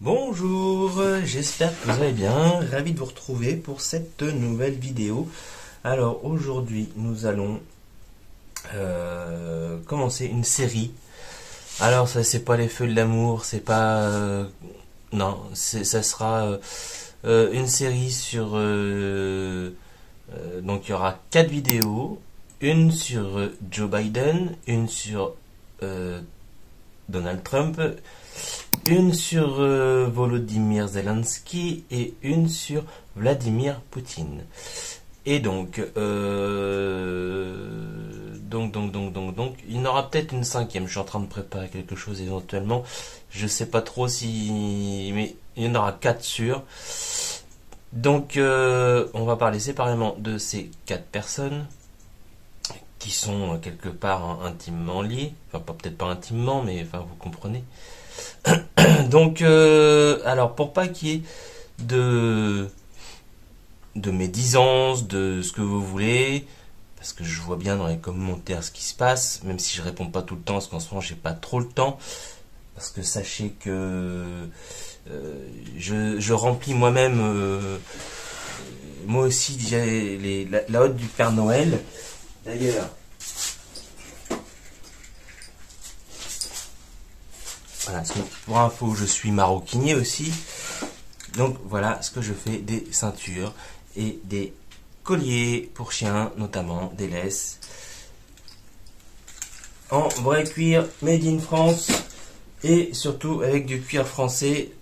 Bonjour, j'espère que vous allez bien, ravi de vous retrouver pour cette nouvelle vidéo. Alors aujourd'hui nous allons commencer une série. Alors ça c'est pas les feux de l'amour, c'est pas... non, ça sera une série sur... donc il y aura 4 vidéos, une sur Joe Biden, une sur Donald Trump, une sur Volodymyr Zelensky et une sur Vladimir Poutine. Et donc, il y en aura peut-être une cinquième. Je suis en train de préparer quelque chose éventuellement. Je sais pas trop si, mais il y en aura 4 sûrs. Donc, on va parler séparément de ces 4 personnes qui sont quelque part intimement liées. Enfin, peut-être pas intimement, mais enfin, vous comprenez. Donc, alors pour pas qu'il y ait de médisance, de ce que vous voulez, parce que je vois bien dans les commentaires ce qui se passe, même si je réponds pas tout le temps, parce qu'en ce moment j'ai pas trop le temps, parce que sachez que je remplis moi-même, moi aussi la hotte du Père Noël. D'ailleurs, voilà, pour info, je suis maroquinier aussi. Donc voilà ce que je fais, des ceintures et des colliers pour chiens, notamment des laisses en vrai cuir made in France et surtout avec du cuir français.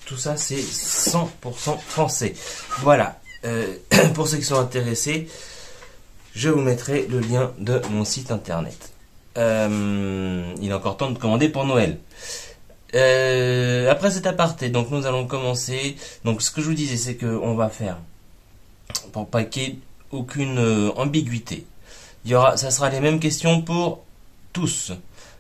Tout ça c'est 100% français. Voilà, pour ceux qui sont intéressés, je vous mettrai le lien de mon site internet. Il est encore temps de commander pour Noël. Après cet aparté, donc nous allons commencer. Donc ce que je vous disais, c'est que on va faire, pour pas qu'il y ait aucune ambiguïté, ça sera les mêmes questions pour tous.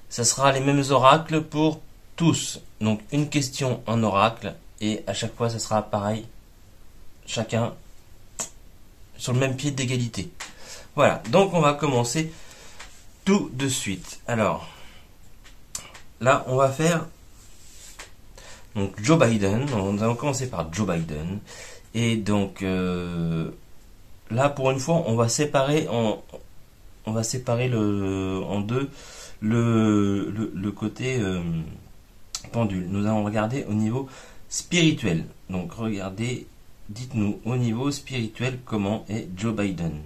Ça sera les mêmes oracles pour tous. Donc une question en oracle et à chaque fois ça sera pareil, chacun sur le même pied d'égalité. Voilà. Donc on va commencer tout de suite. Alors là, on va faire. Donc Joe Biden, nous allons commencer par Joe Biden. Et donc là pour une fois on va séparer en deux le côté pendule. Nous allons regarder au niveau spirituel. Donc regardez, dites-nous au niveau spirituel comment est Joe Biden.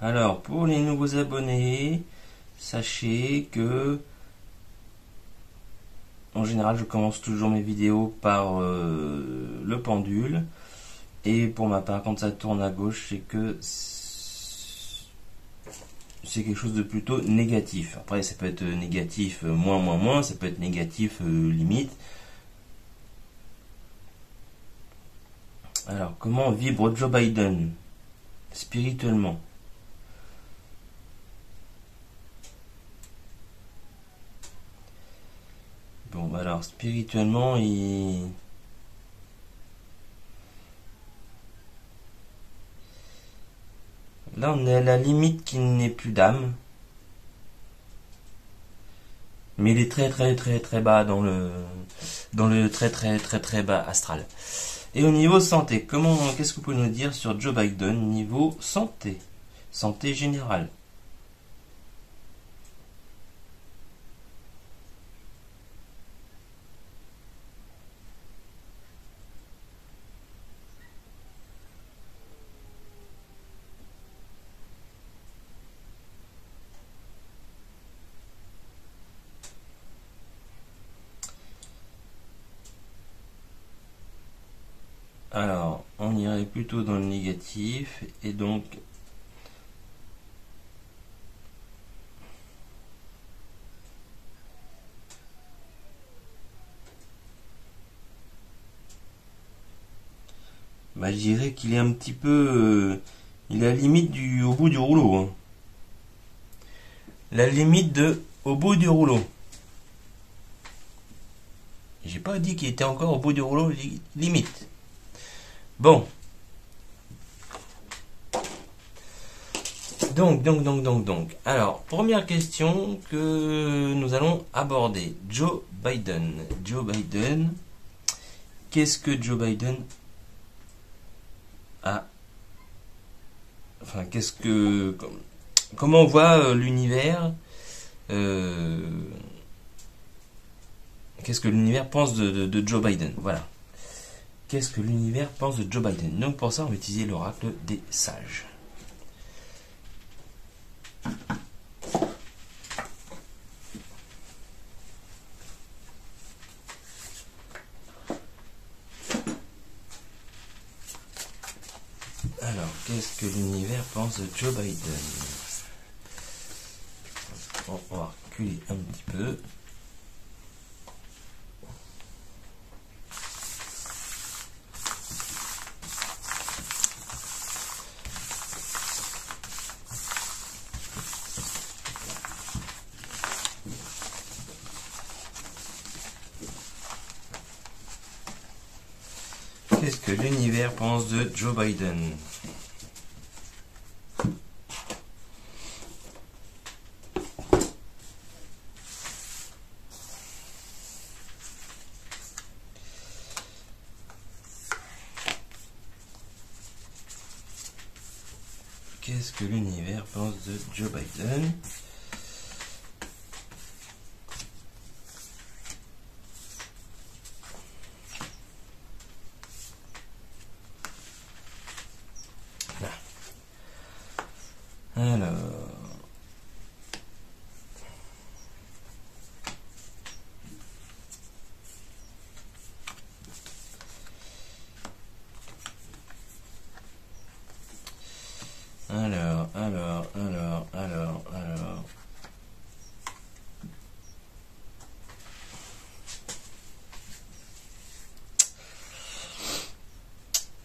Alors, pour les nouveaux abonnés, sachez que, en général, je commence toujours mes vidéos par le pendule. Et pour ma part, quand ça tourne à gauche, c'est que c'est quelque chose de plutôt négatif. Après, ça peut être négatif moins, ça peut être négatif limite. Alors, comment vibre Joe Biden spirituellement? Bon, alors spirituellement, là on est à la limite qu'il n'ait plus d'âme. Mais il est très bas dans le très bas astral. Et au niveau santé, qu'est-ce que vous pouvez nous dire sur Joe Biden niveau santé? Santé générale. Alors, on irait plutôt dans le négatif, et donc je dirais qu'il est un petit peu il est à la limite au bout du rouleau, hein. La limite de au bout du rouleau. J'ai pas dit qu'il était encore au bout du rouleau, limite. Bon. Donc. Alors, première question que nous allons aborder. Joe Biden. Joe Biden. Qu'est-ce que Joe Biden a... Enfin, comment on voit l'univers qu'est-ce que l'univers pense de Joe Biden? Voilà. Qu'est-ce que l'univers pense de Joe Biden? Donc pour ça, on va utiliser l'oracle des sages. Alors, qu'est-ce que l'univers pense de Joe Biden? On va reculer un petit peu. Qu'est-ce que l'univers pense de Joe Biden? Qu'est-ce que l'univers pense de Joe Biden? Alors.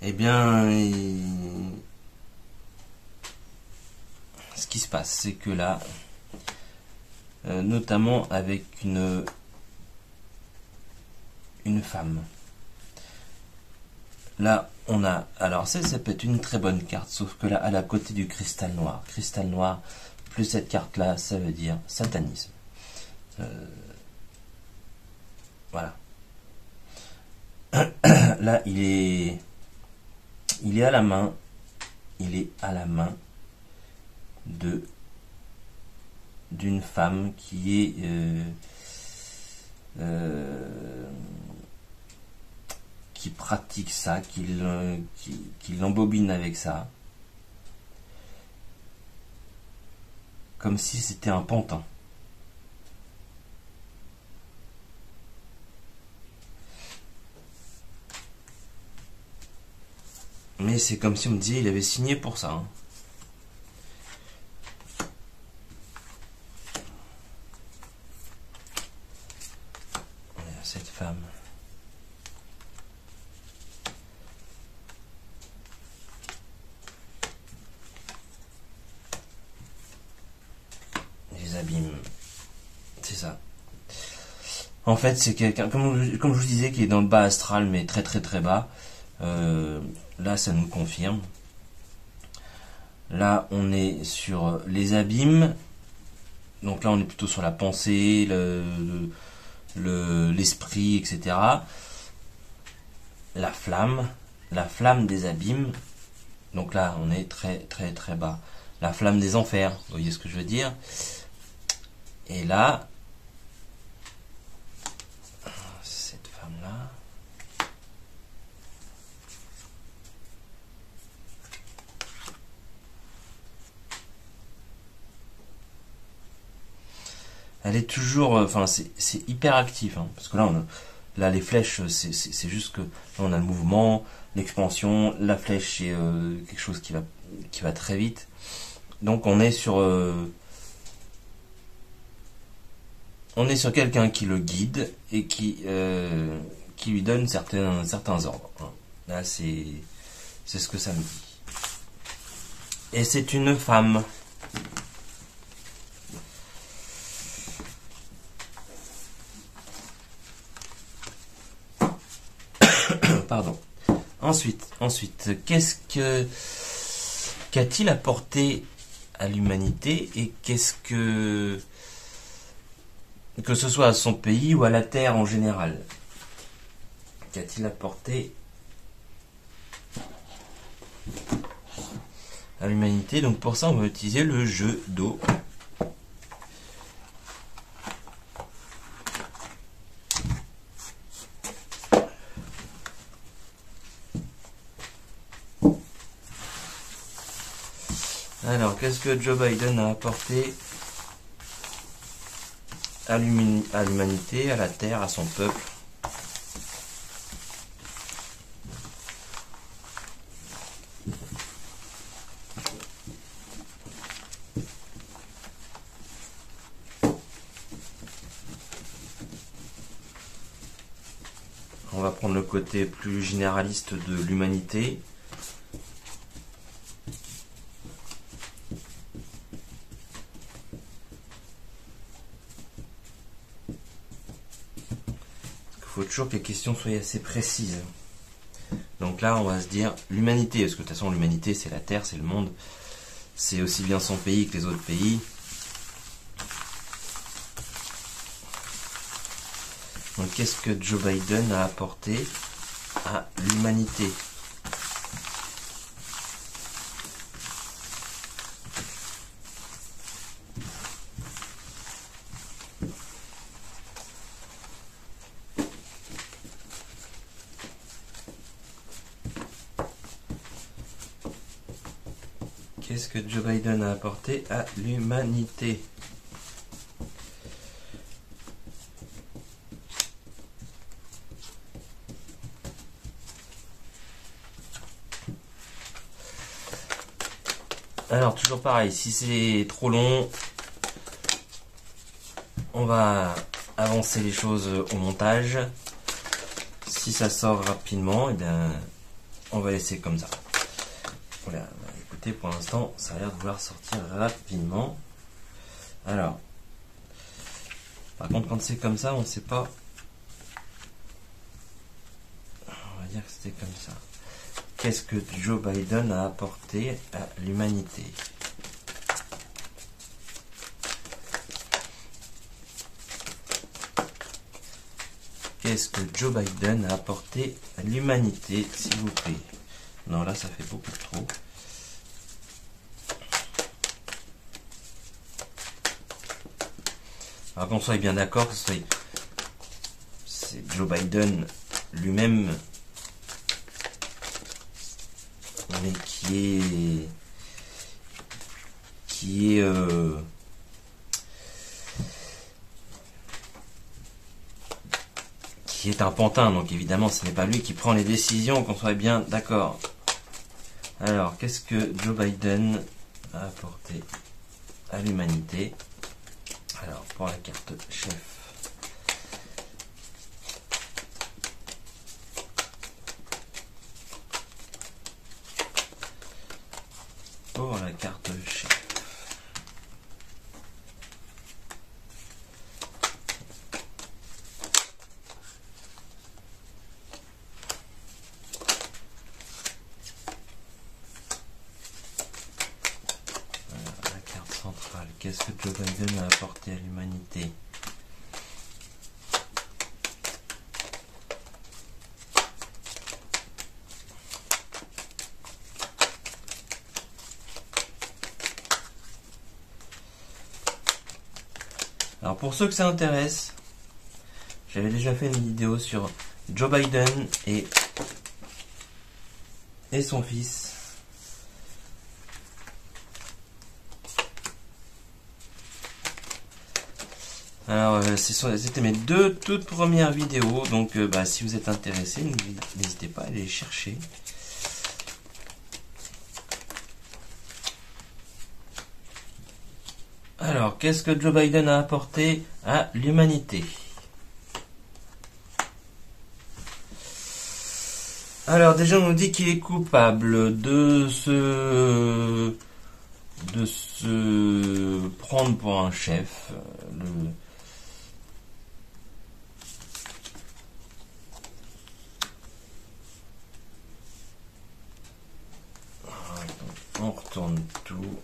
Eh bien, ce qui se passe, c'est que là, notamment avec une femme. Là, on a... Alors, ça peut être une très bonne carte, sauf que là, à la côté du cristal noir. Cristal noir, plus cette carte-là, ça veut dire satanisme. Voilà. Là, il est à la main. Il est à la main d'une femme qui est... qui pratique ça, qui l'embobine avec ça, comme si c'était un pantin. Mais c'est comme si on me disait il avait signé pour ça. Hein. Cette femme. Les abîmes. C'est ça. En fait, c'est quelqu'un, comme je vous disais, qui est dans le bas astral, mais très très très bas. Là, ça nous confirme. Là, on est sur les abîmes. Donc là, on est plutôt sur la pensée, l'esprit, etc. La flamme des abîmes. Donc là, on est très très très bas. La flamme des enfers, vous voyez ce que je veux dire? Et là, cette femme-là, elle est toujours, enfin c'est hyper actif, hein, parce que là les flèches, c'est juste que là, on a le mouvement, l'expansion, la flèche c'est quelque chose qui va très vite. Donc on est sur quelqu'un qui le guide et qui lui donne certains ordres. Là c'est ce que ça me dit. Et c'est une femme. Pardon. Ensuite, qu'a-t-il apporté à l'humanité et qu'est-ce que ce soit à son pays ou à la Terre en général, qu'a-t-il apporté à l'humanité? Donc pour ça, on va utiliser le jeu d'eau. Alors, qu'est-ce que Joe Biden a apporté à l'humanité, à la Terre, à son peuple? On va prendre le côté plus généraliste de l'humanité. Il faut toujours que les questions soient assez précises. Donc là, on va se dire l'humanité, parce que de toute façon, l'humanité, c'est la Terre, c'est le monde. C'est aussi bien son pays que les autres pays. Donc qu'est-ce que Joe Biden a apporté à l'humanité? Qu'est-ce que Joe Biden a apporté à l'humanité? Alors, toujours pareil, si c'est trop long, on va avancer les choses au montage. Si ça sort rapidement, eh bien, on va laisser comme ça. Voilà, écoutez, pour l'instant, ça a l'air de vouloir sortir rapidement. Alors, par contre, quand c'est comme ça, on ne sait pas. On va dire que c'était comme ça. Qu'est-ce que Joe Biden a apporté à l'humanité? Qu'est-ce que Joe Biden a apporté à l'humanité, s'il vous plaît? Non, là, ça fait beaucoup trop. Alors qu'on soit bien d'accord, que c'est Joe Biden lui-même, mais qui est un pantin, donc évidemment ce n'est pas lui qui prend les décisions, qu'on soit bien d'accord. Alors, qu'est-ce que Joe Biden a apporté à l'humanité? Alors, pour la carte chef. Pour la carte chef. Qu'est-ce que Joe Biden a apporté à l'humanité? Alors pour ceux que ça intéresse, j'avais déjà fait une vidéo sur Joe Biden et son fils. Alors, c'était mes deux toutes premières vidéos, donc si vous êtes intéressé, n'hésitez pas à aller les chercher. Alors, qu'est-ce que Joe Biden a apporté à l'humanité? Alors, déjà, on nous dit qu'il est coupable de se prendre pour un chef. tourne tout.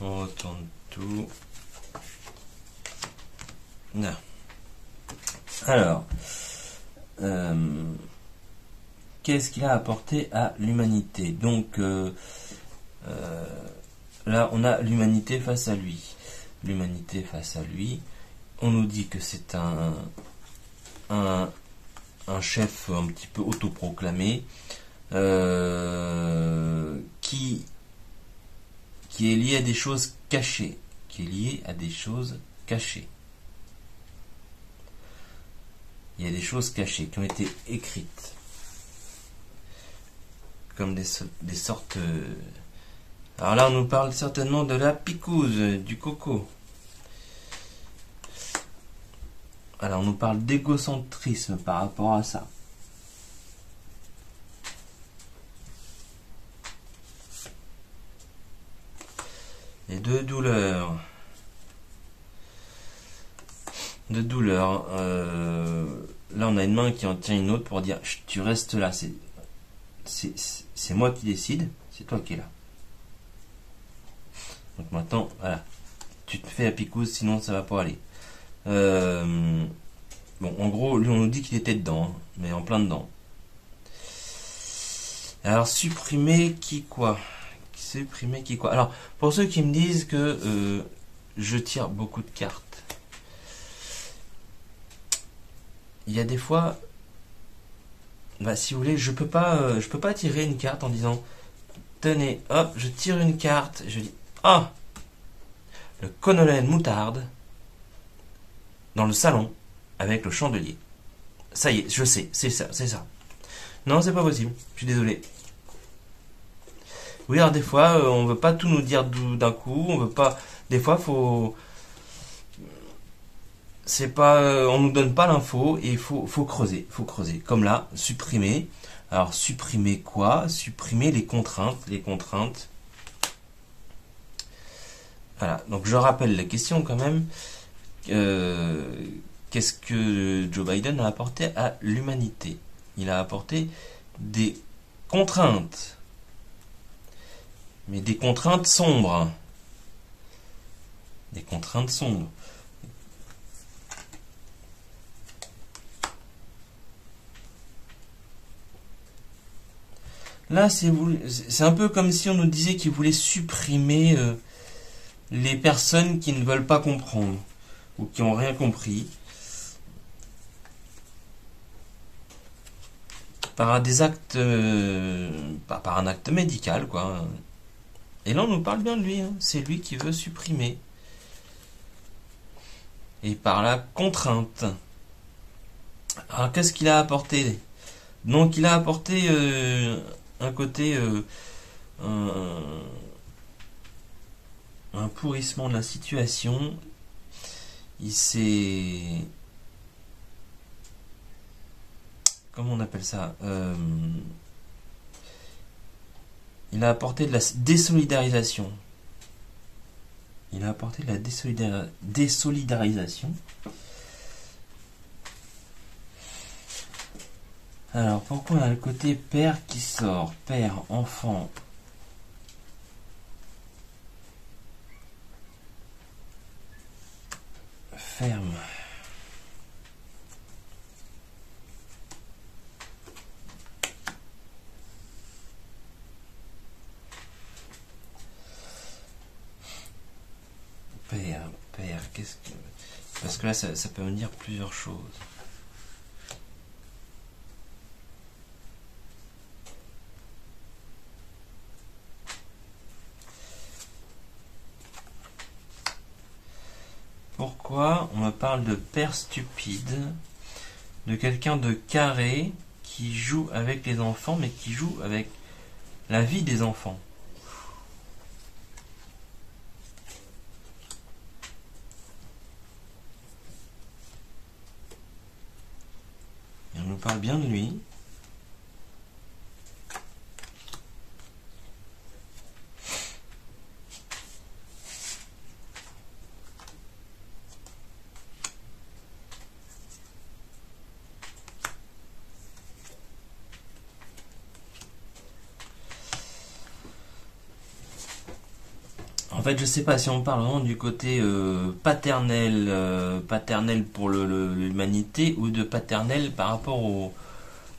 On retourne tout. Non. Alors, qu'est-ce qu'il a apporté à l'humanité? Donc, là, on a l'humanité face à lui. L'humanité face à lui. On nous dit que c'est un chef un petit peu autoproclamé qui est lié à des choses cachées. Qui est lié à des choses cachées. Il y a des choses cachées qui ont été écrites. Comme des sortes... Alors là, on nous parle certainement de la picouse, du coco. Alors, on nous parle d'égocentrisme par rapport à ça. Et de douleur. De douleur. Là, on a une main qui en tient une autre pour dire tu restes là. C'est moi qui décide. C'est toi qui es là. Donc maintenant, voilà. Tu te fais la picouse, sinon ça va pas aller. Bon, en gros, lui, on nous dit qu'il était dedans, hein, mais en plein dedans. Alors, supprimer qui quoi? Supprimer qui quoi? Alors, pour ceux qui me disent que je tire beaucoup de cartes, il y a des fois, bah, si vous voulez, je peux pas tirer une carte en disant, tenez, hop, je tire une carte, je dis, ah, le colonel Moutarde dans le salon avec le chandelier. Ça y est, je sais, c'est ça, c'est ça. Non, c'est pas possible, je suis désolé. Oui, alors des fois, on veut pas tout nous dire d'un coup, on veut pas. Des fois, faut. C'est pas, on nous donne pas l'info et il faut creuser, Comme là, supprimer. Alors supprimer quoi? Supprimer les contraintes. Voilà. Donc je rappelle la question quand même. Qu'est-ce que Joe Biden a apporté à l'humanité? Il a apporté des contraintes, mais des contraintes sombres. Des contraintes sombres. Là, c'est un peu comme si on nous disait qu'il voulait supprimer les personnes qui ne veulent pas comprendre ou qui n'ont rien compris par des actes, par un acte médical, quoi. Et là, on nous parle bien de lui, hein. C'est lui qui veut supprimer. Et par la contrainte. Alors, qu'est-ce qu'il a apporté? Donc, il a apporté un côté, un pourrissement de la situation. Il s'est... Comment on appelle ça? Il a apporté de la désolidarisation. Il a apporté de la désolidarisation. Alors, pourquoi on a le côté père qui sort? Père, enfant. Ferme. Père, qu'est-ce que... Parce que là, ça peut me dire plusieurs choses. Pourquoi on me parle de père stupide, de quelqu'un de carré qui joue avec les enfants, mais qui joue avec la vie des enfants? Et on nous parle bien de lui. En fait, je sais pas si on parle vraiment du côté paternel, paternel pour l'humanité ou de paternel par rapport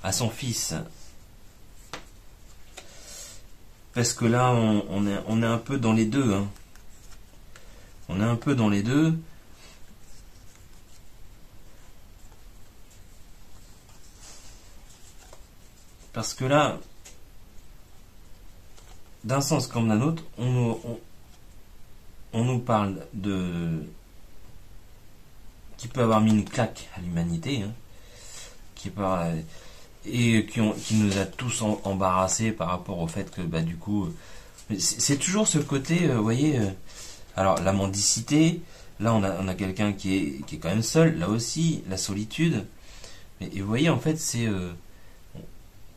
à son fils. Parce que là, on est un peu dans les deux. Hein. On est un peu dans les deux. Parce que là, d'un sens comme d'un autre, on nous parle de qui peut avoir mis une claque à l'humanité, hein, qui peut, et qui nous a tous embarrassés par rapport au fait que bah du coup c'est toujours ce côté, vous voyez, alors la mendicité, là on a quelqu'un qui est quand même seul, là aussi la solitude, et vous voyez en fait c'est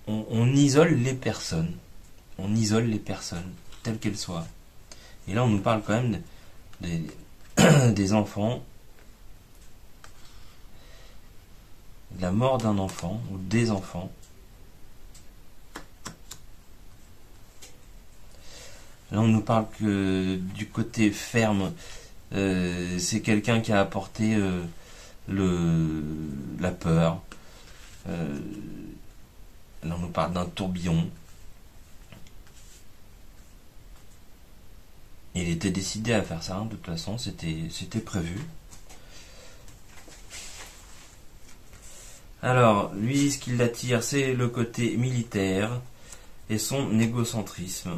on isole les personnes, on isole les personnes telles qu'elles soient, et là on nous parle quand même des, des enfants, de la mort d'un enfant ou des enfants. Là, on nous parle que du côté ferme, c'est quelqu'un qui a apporté la peur. Là, on nous parle d'un tourbillon. Il était décidé à faire ça, hein, de toute façon, c'était prévu. Alors, lui, ce qui l'attire, c'est le côté militaire et son égocentrisme.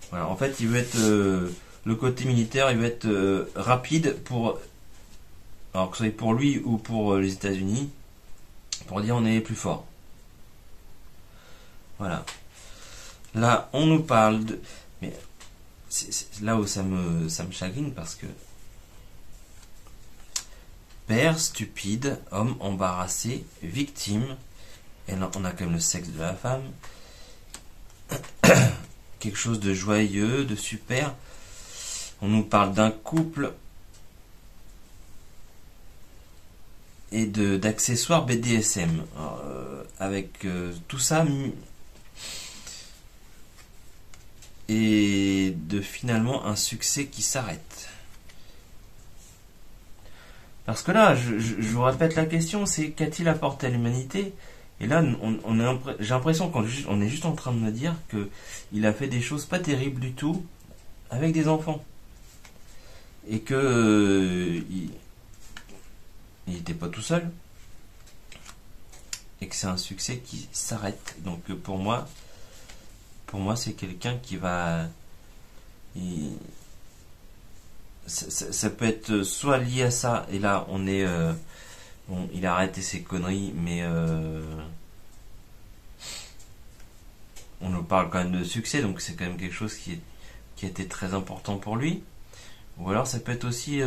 Voilà, en fait, il veut être le côté militaire, il veut être rapide pour, alors que ce soit pour lui ou pour les États-Unis, pour dire on est les plus forts. Voilà. Là, on nous parle de, mais c'est là où ça me chagrine parce que père stupide, homme embarrassé, victime, et là, on a quand même le sexe de la femme. Quelque chose de joyeux, de super. On nous parle d'un couple et d'accessoires BDSM. Alors, avec tout ça et de finalement un succès qui s'arrête. Parce que là, je vous répète la question, c'est qu'a-t-il apporté à l'humanité? Et là, j'ai l'impression qu'on est juste en train de me dire que il a fait des choses pas terribles du tout avec des enfants. Et que il n'était pas tout seul. Et que c'est un succès qui s'arrête. Donc pour moi c'est quelqu'un qui va... Ça peut être soit lié à ça, et là on est... bon, il a arrêté ses conneries, mais... on nous parle quand même de succès, donc c'est quand même quelque chose qui a été très important pour lui. Ou alors ça peut être aussi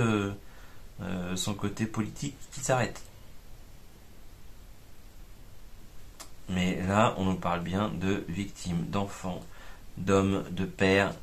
son côté politique qui s'arrête. Mais là, on nous parle bien de victimes, d'enfants, d'hommes, de pères.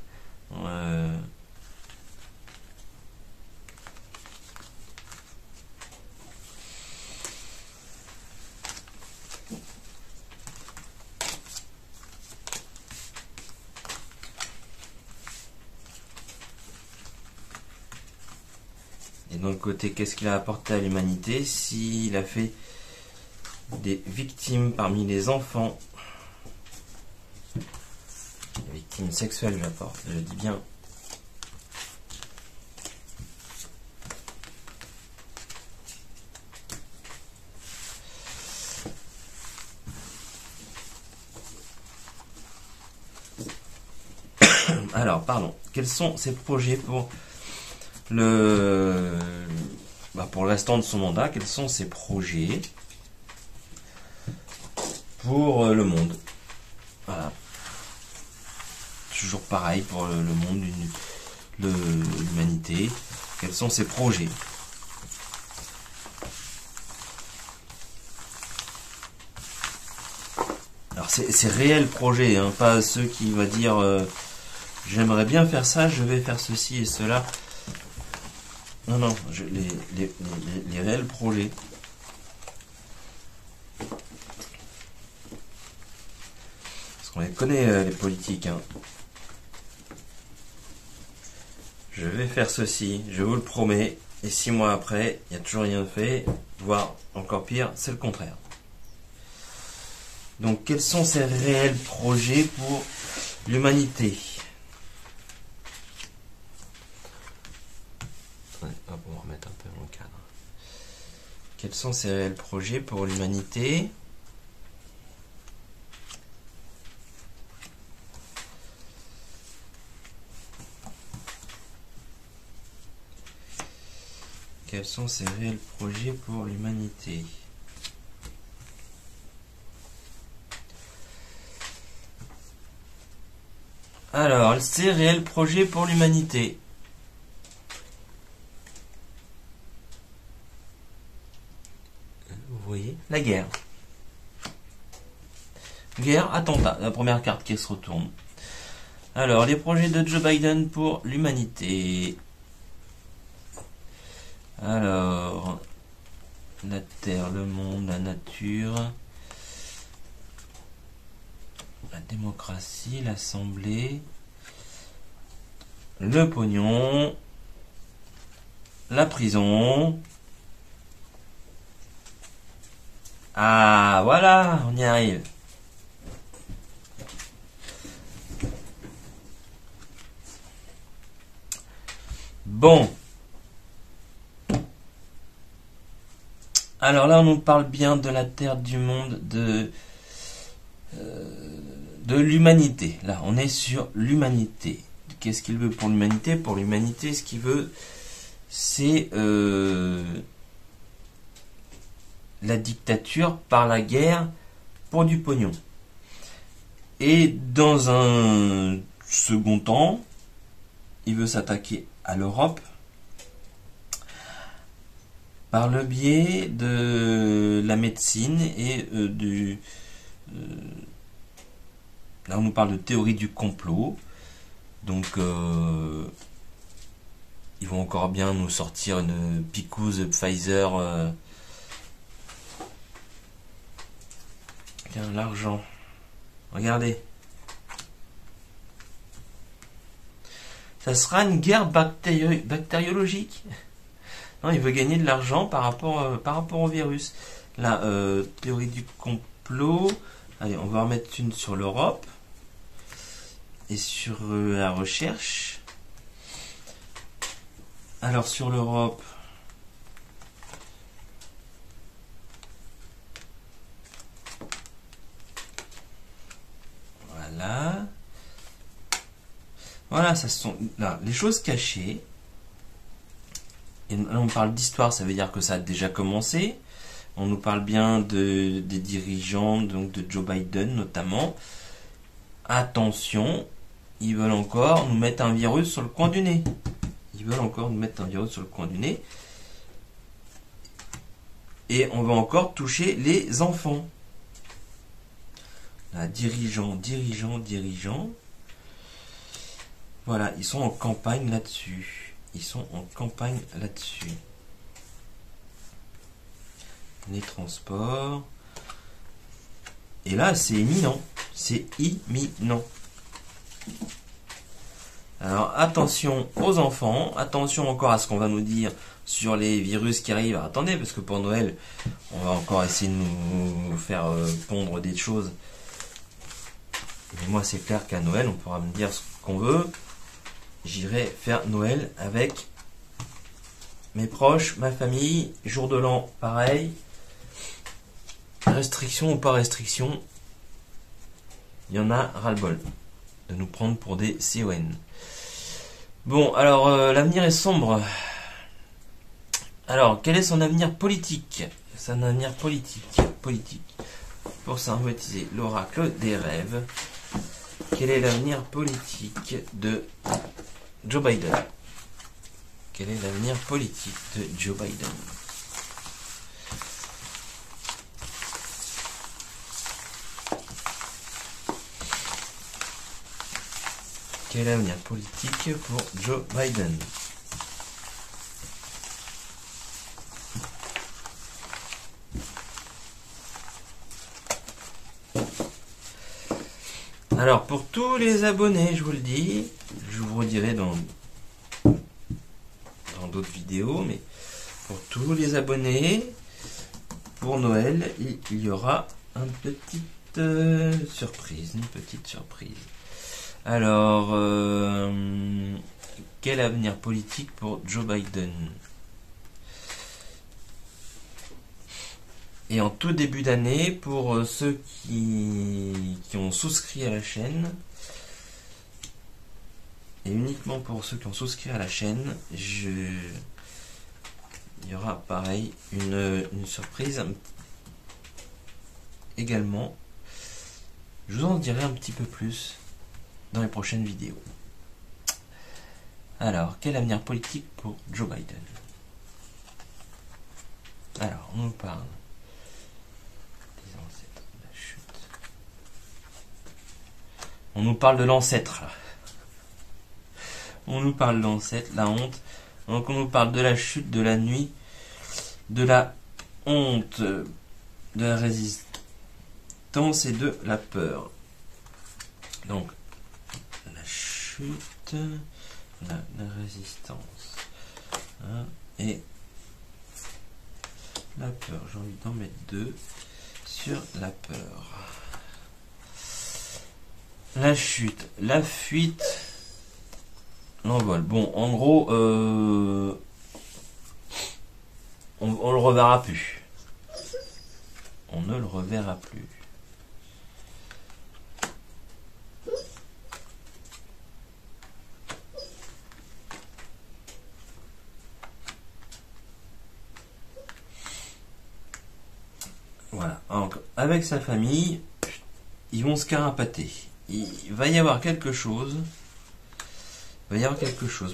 Et donc, côté, qu'est-ce qu'il a apporté à l'humanité? S'il a fait des victimes parmi les enfants, les victimes sexuelles, j'apporte, je dis bien. Alors, pardon, quels sont ses projets pour pour le restant de son mandat? Quels sont ses projets pour le monde? Voilà. Toujours pareil pour le monde, l'humanité. Quels sont ses projets? Alors c'est réel projet, hein, pas ceux qui vont dire j'aimerais bien faire ça, je vais faire ceci et cela. Non, non, les réels projets. Parce qu'on les connaît, les politiques. Hein. je vais faire ceci, je vous le promets, et 6 mois après, il n'y a toujours rien fait, voire encore pire, c'est le contraire. Donc, quels sont ces réels projets pour l'humanité? Ouais, hop, on va remettre un peu en cadre. Quels sont ces réels projets pour l'humanité? Quels sont ces réels projets pour l'humanité? Alors, ces réels projets pour l'humanité. Vous voyez, la guerre. Guerre, attentat, la première carte qui se retourne. Alors, les projets de Joe Biden pour l'humanité. Alors, la Terre, le monde, la nature, la démocratie, l'Assemblée, le pognon, la prison. Ah, voilà, on y arrive. Bon. Alors là, on nous parle bien de la Terre, du monde, de l'humanité. Là, on est sur l'humanité. Qu'est-ce qu'il veut pour l'humanité? Pour l'humanité, ce qu'il veut, c'est la dictature par la guerre pour du pognon. Et dans un second temps, il veut s'attaquer à l'Europe par le biais de la médecine et là, on nous parle de théorie du complot. Donc, ils vont encore bien nous sortir une picouse Pfizer. Tiens, l'argent. Regardez. Ça sera une guerre bactériologique. Non, il veut gagner de l'argent par rapport au virus. La théorie du complot. Allez, on va en mettre une sur l'Europe. Et sur la recherche. Alors, sur l'Europe. Voilà. Voilà, ça sont là les choses cachées. Et là, on parle d'histoire, ça veut dire que ça a déjà commencé. On nous parle bien des dirigeants, donc de Joe Biden notamment. Attention, ils veulent encore nous mettre un virus sur le coin du nez. Ils veulent encore nous mettre un virus sur le coin du nez. Et on va encore toucher les enfants. Là, dirigeants. Voilà, ils sont en campagne là-dessus. Les transports. Et là, c'est imminent. Alors, attention aux enfants. Attention encore à ce qu'on va nous dire sur les virus qui arrivent. Alors, attendez, parce que pour Noël, on va encore essayer de nous faire pondre des choses. Mais moi, c'est clair qu'à Noël, on pourra me dire ce qu'on veut. J'irai faire Noël avec mes proches, ma famille. Jour de l'an, pareil. Restriction ou pas restriction, il y en a ras-le-bol de nous prendre pour des CON. Bon, alors, l'avenir est sombre. Alors, quel est son avenir politique? Son avenir politique. Pour synthétiser l'oracle des rêves. Quel est l'avenir politique de Joe Biden? Quel est l'avenir politique de Joe Biden? Quel est l'avenir politique pour Joe Biden? Alors, pour tous les abonnés, je vous le dis, je vous redirai dans vidéo, mais pour tous les abonnés, pour Noël, il y aura une petite surprise, Alors, quel avenir politique pour Joe Biden? Et en tout début d'année, pour ceux qui ont souscrit à la chaîne, et uniquement pour ceux qui ont souscrit à la chaîne, il y aura pareil une surprise également. Je vous en dirai un petit peu plus dans les prochaines vidéos. Alors, quel avenir politique pour Joe Biden? Alors, on nous parle des ancêtres, de la chute. On nous parle de l'ancêtre, là. On nous parle de l'ancêtre, la honte. Donc on nous parle de la chute, de la nuit, de la honte, de la résistance et de la peur. Donc, la chute, la résistance, hein, et la peur. J'ai envie d'en mettre 2 sur la peur. La chute, la fuite, l'envol. Bon, en gros, on le reverra plus. On ne le reverra plus. Voilà. Donc, avec sa famille, ils vont se carapater. Il va y avoir quelque chose.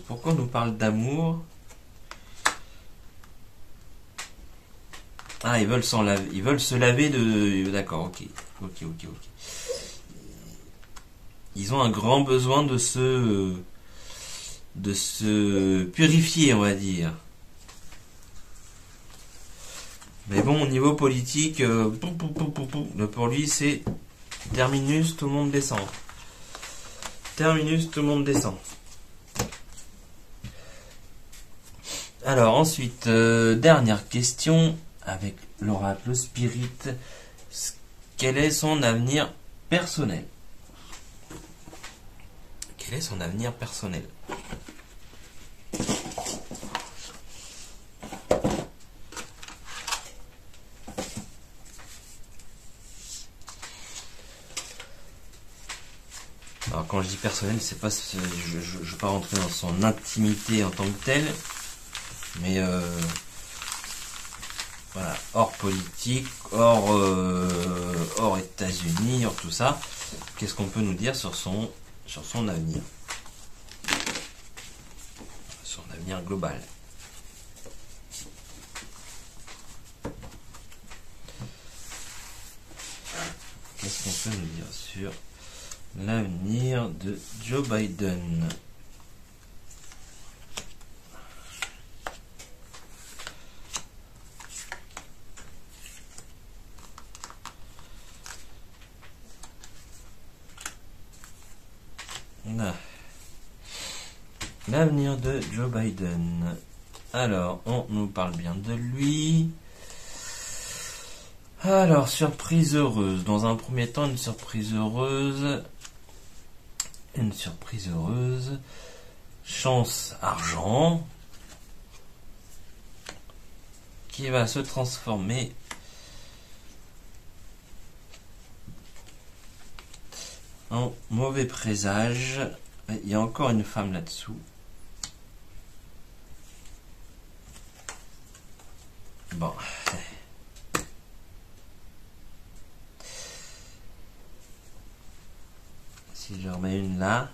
Pourquoi on nous parle d'amour? Ah, ils veulent se laver de... D'accord, ok. Ils ont un grand besoin de se purifier, on va dire. Mais bon, au niveau politique, pour lui, c'est terminus, tout le monde descend. Terminus, tout le monde descend. Alors ensuite, dernière question avec l'oracle Spirit. Quel est son avenir personnel? Quel est son avenir personnel? Alors quand je dis personnel, c'est pas, je ne vais pas rentrer dans son intimité en tant que telle, mais voilà, hors politique, hors États-Unis, hors tout ça. Qu'est-ce qu'on peut nous dire sur son avenir, son avenir global? Qu'est-ce qu'on peut nous dire sur l'avenir de Joe Biden? L'avenir de Joe Biden. Alors, on nous parle bien de lui. Alors, surprise heureuse. Dans un premier temps, une surprise heureuse. Chance, argent. Qui va se transformer en mauvais présage. Il y a encore une femme là-dessous. Bon. Si je remets une là.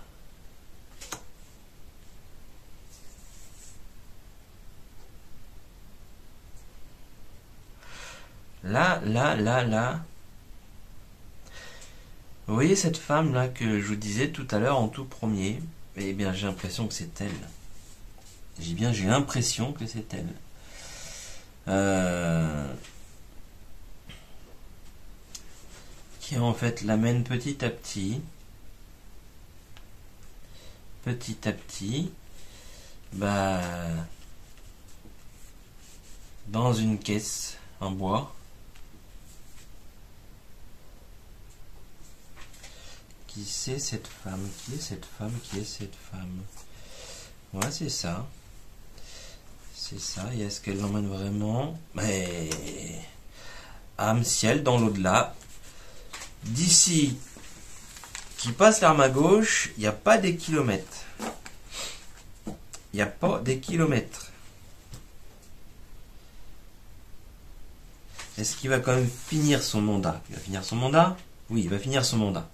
Là. Vous voyez cette femme là que je vous disais tout à l'heure en tout premier? Eh bien, j'ai l'impression que c'est elle. J'ai l'impression que c'est elle. Qui en fait l'amène petit à petit, bah, dans une caisse en bois. Qui c'est cette femme? Qui est cette femme? Qui est cette femme? Ouais, c'est ça. C'est ça. Et est-ce qu'elle l'emmène vraiment? Mais âme, ciel, dans l'au-delà. D'ici, qui passe l'arme à gauche, il n'y a pas des kilomètres. Il n'y a pas des kilomètres. Est-ce qu'il va quand même finir son mandat? Il va finir son mandat? Oui, il va finir son mandat.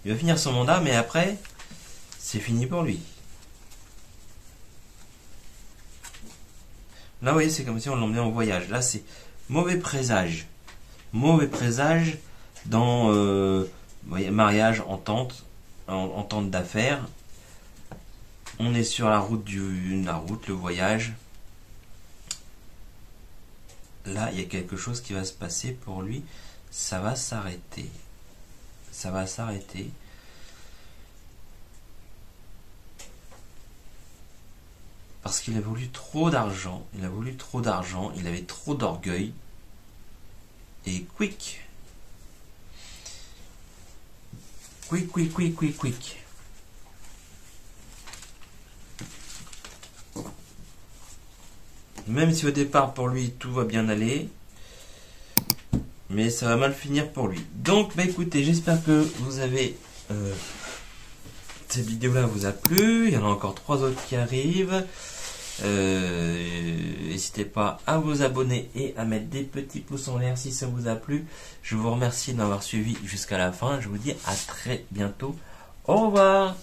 Il va finir son mandat, mais après, c'est fini pour lui. Là, vous voyez, c'est comme si on l'emmenait en voyage. Là, c'est mauvais présage. Mauvais présage dans mariage, entente d'affaires. On est sur la route, le voyage. Là, il y a quelque chose qui va se passer pour lui. Ça va s'arrêter. Ça va s'arrêter. Parce qu'il a voulu trop d'argent. Il a voulu trop d'argent. Il avait trop d'orgueil. Et quick. Quick, quick, quick, quick, quick. Même si au départ pour lui tout va bien aller, mais ça va mal finir pour lui. Donc bah écoutez, j'espère que vous avez cette vidéo là vous a plu. Il y en a encore 3 autres qui arrivent. N'hésitez pas à vous abonner et à mettre des petits pouces en l'air si ça vous a plu. Je vous remercie de m'avoir suivi jusqu'à la fin. Je vous dis à très bientôt. Au revoir.